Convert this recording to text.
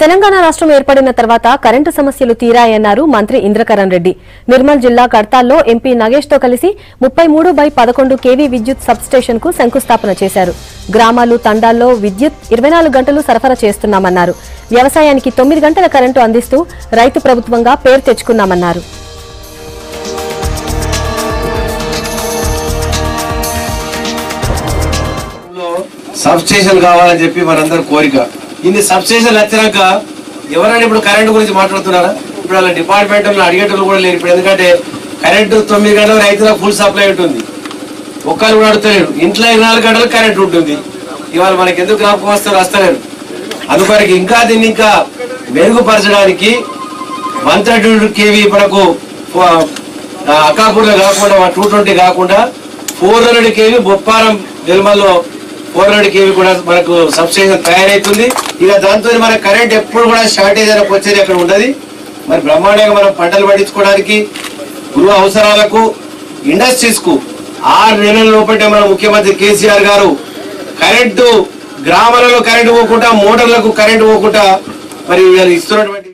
తెలంగాణ రాష్ట్రం ఏర్పడిన తర్వాత కరెంటు సమస్యలు తీరాయన్నారు మంత్రి ఇంద్రకరణ్ రెడ్డి. నిర్మల్ జిల్లా కడతాల్లో ఎంపీ నగేష్ తో కలిసి 33/11 kV విద్యుత్ సబ్ స్టేషన్ కు శంకుస్థాపన చేశారు. గ్రామాలు తండాల్లో విద్యుత్ 24 గంటలు సరఫరా చేస్తున్నామన్నారు. వ్యవసాయానికి 9 గంటల కరెంటు అందిస్తూ రైతు ప్రభుత్వంగా పేరు తెచ్చుకున్నామన్నారు. సబ్ స్టేషన్ కావాలని చెప్పి మనందరి కోరిక. ఇన్ని సబ్ స్టేషన్లు వచ్చినాక ఎవరైనా ఇప్పుడు కరెంటు గురించి మాట్లాడుతున్నారా? ఇప్పుడు వాళ్ళ డిపార్ట్మెంట్లో అడిగేటప్పుడు కూడా లేరు. ఇప్పుడు ఎందుకంటే కరెంటు 9 గంటలు రైతులకు ఫుల్ సప్లై ఉంటుంది. ఒక్కరు కూడా అడుగుతలేరు. ఇంట్లో 24 గంటలు కరెంటు ఉంటుంది. ఇవాళ మనకి ఎందుకు జ్ఞాపకం వస్తలేరు. అందుకొరకు ఇంకా దీన్ని ఇంకా మెరుగుపరచడానికి 132 kV మనకు అక్కాపూర్లో కాకుండా 220 కాకుండా 400 kV బొప్పారం నిర్మల్లో 400 kV కూడా మనకు సబ్ స్టేషన్ తయారైతుంది. ఇక దాంతో మన కరెంట్ ఎప్పుడు కూడా షార్టేజ్ అయినా వచ్చేది అక్కడ ఉండదు. మరి బ్రహ్మాండంగా మనం పంటలు పండించుకోవడానికి, గృహ అవసరాలకు, ఇండస్ట్రీస్ కు 6 నెలల లోపటే మన ముఖ్యమంత్రి కేసీఆర్ గారు కరెంటు గ్రామాలలో కరెంటు పోకుండా, మోటార్లకు కరెంటు పోకుండా మరి ఇస్తున్నటువంటి